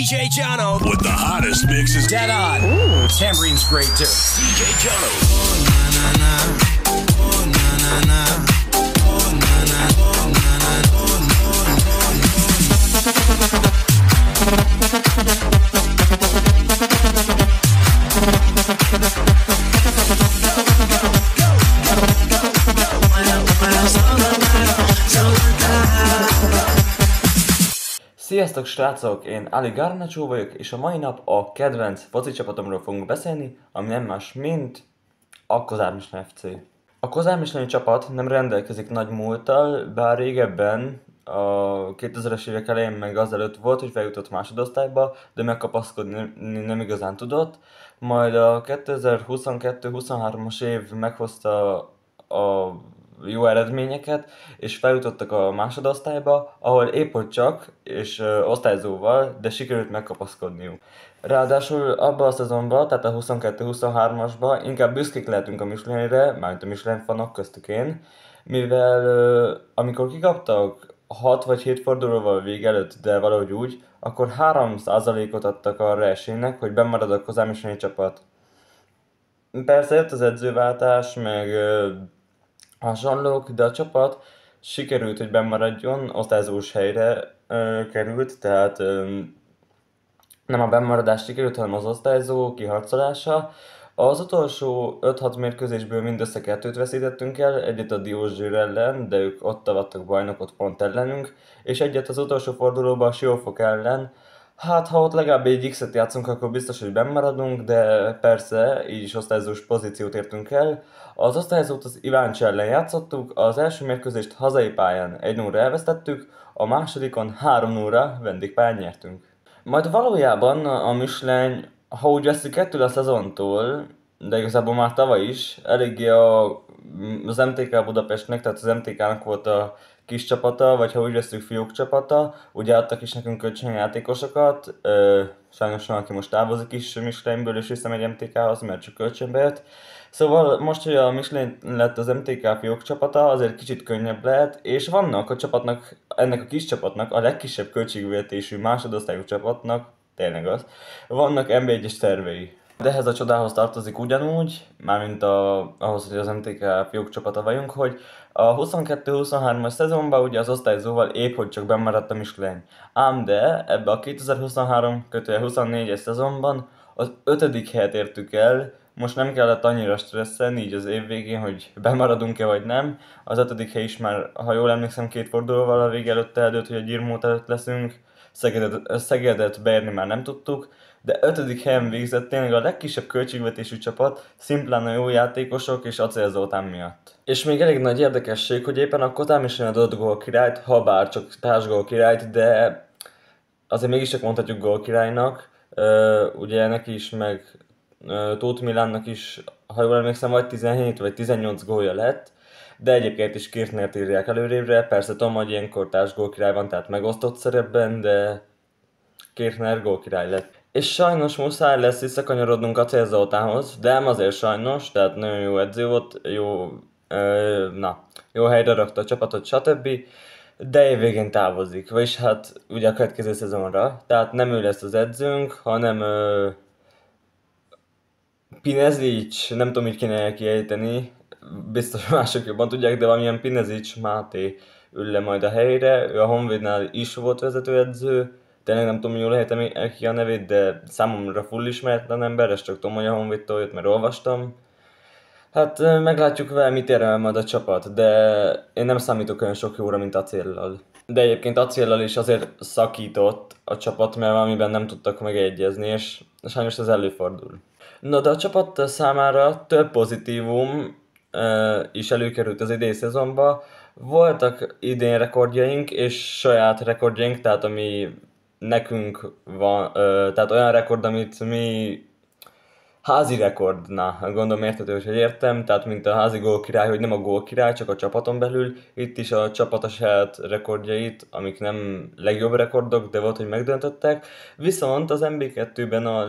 DJ Jono with the hottest mixes. Dead on. Ooh, Tambourine's great too. DJ Jono. Oh na na na. Oh na na na. Oh na na. Oh na na. Oh na Sziasztok srácok, én Ali Garnacho vagyok, és a mai nap a kedvenc foci csapatomról fogunk beszélni, ami nem más, mint a Kozár Michelin FC. A Kozár Michelin csapat nem rendelkezik nagy múlttal, bár régebben, a 2000-es évek elején meg azelőtt volt, hogy feljutott másodosztályba, de megkapaszkodni nem igazán tudott. Majd a 2022-23-as év meghozta a jó eredményeket, és feljutottak a másodosztályba, ahol épp hogy csak, és osztályzóval, de sikerült megkapaszkodniuk. Ráadásul abban a szezonban, tehát a 22-23-asban inkább büszkék lehetünk a Michelinre, mármint a Michelin fanok köztük én, mivel amikor kikaptak 6 vagy 7 fordulóval vége előtt, de valahogy úgy, akkor 3%-ot adtak arra esélynek, hogy bemarad a Kozár Michelin csapat. Persze jött az edzőváltás, meg hasonlók, de a csapat sikerült, hogy bennmaradjon, osztályzós helyre került, tehát nem a bennmaradás sikerült, hanem az osztályzó kiharcolása. Az utolsó 5-6 mérkőzésből mindössze 2-t veszítettünk el, egyet a Diósgyőr ellen, de ők ott avattak bajnokot pont ellenünk, és egyet az utolsó fordulóban a Siófok ellen. Hát, ha ott legalább egy X-et játszunk, akkor biztos, hogy bennmaradunk, de persze, így is osztályzós pozíciót értünk el. Az osztályzót az Iváncs ellen játszottuk, az első mérkőzést hazai pályán 1-0-ra elvesztettük, a másodikon 3-0-ra vendégpályán nyertünk. Majd valójában a Michelin, ha úgy veszük ettől a szezontól, de igazából már tavaly is, eléggé az MTK Budapestnek, tehát az MTK-nak volt a kis csapata, vagy ha úgy veszük fiúk csapata, ugye adtak is nekünk kölcsönjátékosokat, sajnos van, aki most távozik is Michelinből és visszamegy MTK-hoz, mert csak kölcsönbe jött. Szóval most, hogy a Michelin lett az MTK fiúk csapata, azért kicsit könnyebb lehet, és vannak a csapatnak, ennek a kis csapatnak, a legkisebb költségvetésű másodosztályú csapatnak, tényleg az, vannak NB1-es tervei. De ehhez a csodához tartozik ugyanúgy, mármint ahhoz, hogy az MTK fiúk csapata vagyunk, hogy a 22-23-as szezonban ugye az osztályzóval épp hogy csak bennmaradt a Michelin. Ám de ebbe a 2023-24-es szezonban az 5. helyet értük el, most nem kellett annyira stresszelni így az év végén, hogy bemaradunk-e vagy nem. Az 5. hely is már, ha jól emlékszem, 2 fordulóval a vége előtt eldőlt, hogy a Gyirmót előtt leszünk. Szegedet beérni már nem tudtuk, de 5. helyen végzett tényleg a legkisebb költségvetésű csapat, szimplán a jó játékosok és Acél Zoltán miatt. És még elég nagy érdekesség, hogy éppen a Kozár Michelin adott gólkirályt, ha bár csak társgólkirályt, de azért mégis csak mondhatjuk gólkirálynak. Ugye neki is, meg Tóth Milánnak is, ha jól emlékszem, vagy 17 vagy 18 gólja lett, de egyébként is Kirchnert írják előrébre, persze tudom, hogy ilyenkor társgólkirály van, tehát megosztott szerepben, de Kirchner gólkirály lett. És sajnos muszáj lesz visszakanyarodnunk Acél Zoltánhoz, de nem azért sajnos, tehát nagyon jó edző volt, jó helyre rakta a csapatot, stb. De évvégén távozik, vagyis hát ugye a következő szezonra, tehát nem ő lesz az edzőnk, hanem Pinezic, nem tudom, így kéne kiejteni, biztos mások jobban tudják, de valamilyen Pinezic Máté ül le majd a helyére, ő a Honvédnál is volt vezetőedző, tényleg nem tudom, jól ejtem ki a nevét, de számomra full ismeretlen ember, ezt csak tudom, hogy a Honvédtól jött, mert olvastam. Hát meglátjuk vele, mit ér el majd a csapat, de én nem számítok olyan sok jóra, mint Acéllal. De egyébként Acéllal is azért szakított a csapat, mert valamiben nem tudtak megegyezni, és sajnos ez előfordul. No, de a csapat számára több pozitívum is előkerült az idei szezonban. Voltak idén rekordjaink és saját rekordjaink, tehát ami nekünk van, tehát olyan rekord, amit mi házi rekord, gondolom értető, hogy értem, tehát mint a házi gólkirály, hogy nem a gólkirály, csak a csapaton belül, itt is a csapat a saját rekordjait, amik nem legjobb rekordok, de volt, hogy megdöntöttek, viszont az MB2-ben a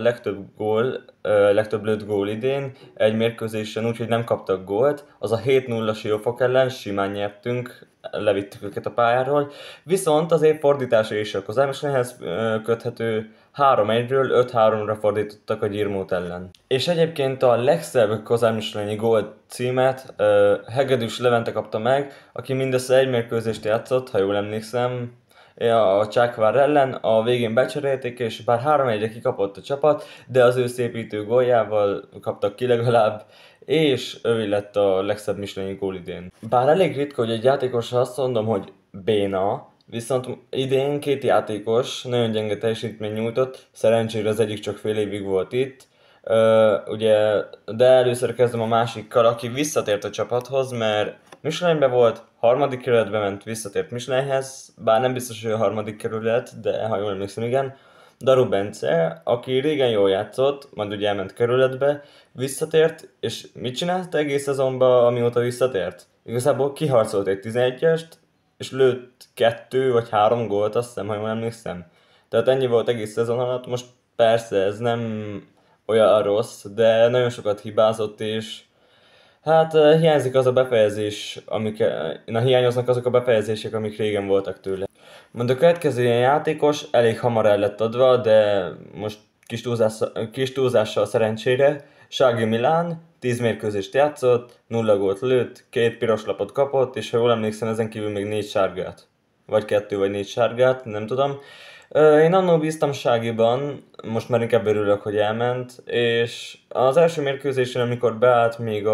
legtöbb lőtt gól idén, egy mérkőzésen úgy, hogy nem kaptak gólt, az a 7-0 Siófok ellen, simán nyertünk, levittük őket a pályáról, viszont az év fordítása is a Kozár Michelinhez köthető, 3-1-ről 5-3-ra fordítottak a Gyirmót ellen. És egyébként a legszebb Kozár Michelinyi gól címet Hegedűs Levente kapta meg, aki mindössze egy mérkőzést játszott, ha jól emlékszem, a Csákvár ellen, a végén becserélték, és bár 3-1-re kikapott a csapat, de az ő szépítő góljával kaptak ki legalább, és ő lett a legszebb Michelinyi gól idén. Bár elég ritka, hogy egy játékosra azt mondom, hogy béna, viszont idén 2 játékos nagyon gyenge teljesítmény nyújtott, szerencsére az egyik csak fél évig volt itt, ugye, de először kezdem a másikkal, aki visszatért a csapathoz, mert Michelinbe volt, harmadik kerületbe ment, visszatért Michelinhez, bár nem biztos, hogy a harmadik kerület, de ha jól emlékszem, igen. Daru Bence, aki régen jól játszott, majd ugye elment kerületbe, visszatért, és mit csinált egész szezonban, amióta visszatért? Igazából kiharcolt egy 11-est, és lőtt 2 vagy 3 gólt, azt hiszem, ha jól emlékszem. Tehát ennyi volt egész szezon alatt, most persze ez nem olyan rossz, de nagyon sokat hibázott, és hát hiányzik az a befejezés, hiányoznak azok a befejezések, amik régen voltak tőle. Majd a következő ilyen játékos elég hamar el lett adva, de most kis túlzással szerencsére. Sági Milán 10 mérkőzést játszott, 0 gólt lőtt, 2 piros lapot kapott, és ha jól emlékszem, ezen kívül még 4 sárgát. Vagy 2 vagy 4 sárgát, nem tudom. Én annól bíztam Ságiban, most már inkább örülök, hogy elment, és az első mérkőzésen, amikor beállt még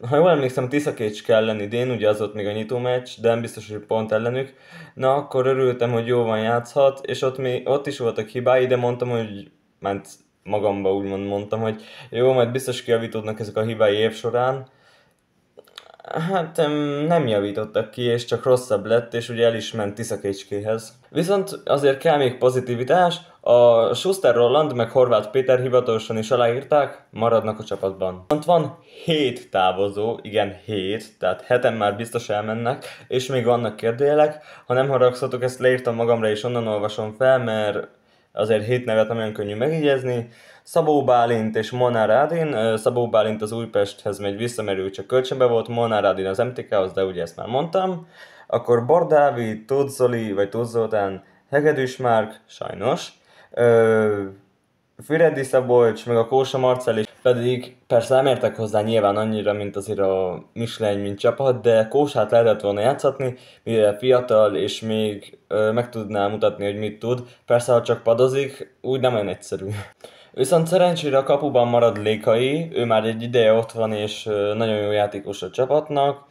ha jól emlékszem, Tiszakécske ellen idén, ugye az ott még a nyitó meccs, de nem biztos, hogy pont ellenük. Na, akkor örültem, hogy jó van játszhat, és ott is voltak hibái, de mondtam, hogy ment magamba úgymond mondtam, hogy jó, majd biztos kijavítódnak ezek a hibái év során. Hát nem javítottak ki, és csak rosszabb lett, és ugye el is ment Tiszakécskéhez. Viszont azért kell még pozitivitás, a Schuster Roland meg Horváth Péter hivatalosan is aláírták, maradnak a csapatban. Viszont van 7 távozó, igen 7, tehát 7-en már biztos elmennek, és még vannak kérdőjelek. Ha nem haragszatok, ezt leírtam magamra és onnan olvasom fel, mert azért 7 nevet nem olyan könnyű megjegyezni. Szabó Bálint és Molnár Ádin. Szabó Bálint az Újpesthez megy vissza, mert ő csak kölcsönbe volt, Molnár Ádin az MTK-hoz, de ugye ezt már mondtam. Akkor Bordávi, Tóth Zoli, vagy Tóth Zoltán, Hegedűs Márk, sajnos. Füredi Szabolcs, meg a Kósa Marcell is, pedig persze nem értek hozzá nyilván annyira, mint azért a Michelin, mint csapat, de Kósát lehetett volna játszatni, mivel fiatal, és még meg tudná mutatni, hogy mit tud. Persze, ha csak padozik, úgy nem olyan egyszerű. Viszont szerencsére a kapuban marad Lékai, ő már egy ideje ott van, és nagyon jó játékos a csapatnak.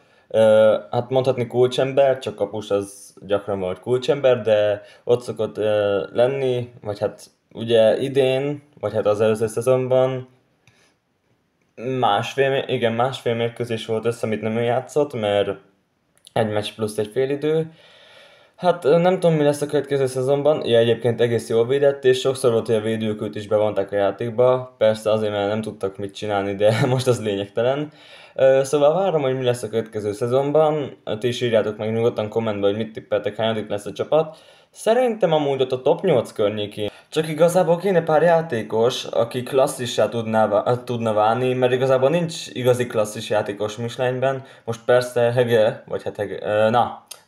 Hát mondhatni kulcsember, csak kapus az gyakran volt kulcsember, de ott szokott lenni, vagy hát ugye idén, vagy hát az előző szezonban másfél mérkőzés volt össze, amit nem ő játszott, mert egy meccs plusz egy félidő. Hát nem tudom, mi lesz a következő szezonban, ja, egyébként egész jól védett, és sokszor volt, hogy a védők őt is bevonták a játékba, persze azért, mert nem tudtak mit csinálni, de most az lényegtelen. Szóval várom, hogy mi lesz a következő szezonban, ti is írjátok meg nyugodtan kommentbe, hogy mit tippeltek, hányadik lesz a csapat. Szerintem amúgy ott a top 8 környékén. Csak igazából kéne pár játékos, aki klasszissá tudna válni, mert igazából nincs igazi klasszis játékos Michelinben. Most persze Hege, vagy hát Hege,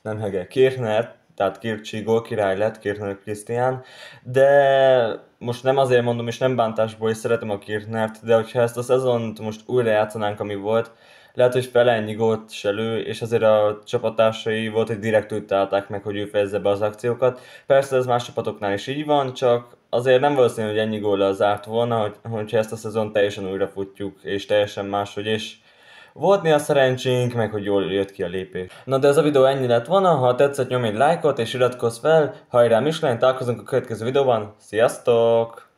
nem Hege, Kirchner, tehát Kircsi gólkirály lett, Kirchner Krisztián, de most nem azért mondom, és nem bántásból, és szeretem a Kirchnert, de hogyha ezt a szezont most újra játszanánk, ami volt, lehet, hogy fele ennyi gólt se lő, és azért a csapattársai volt, hogy direkt őt találták meg, hogy ő fejezze be az akciókat. Persze ez más csapatoknál is így van, csak azért nem valószínű, hogy ennyi góllal zárt volna, hogyha ezt a szezon teljesen újra futjuk, és teljesen máshogy, és volt néha szerencsénk, meg hogy jól jött ki a lépés. Na de ez a videó ennyi lett volna, ha tetszett nyomj egy lájkot és iratkozz fel, hajrá Michelin, találkozunk a következő videóban, sziasztok!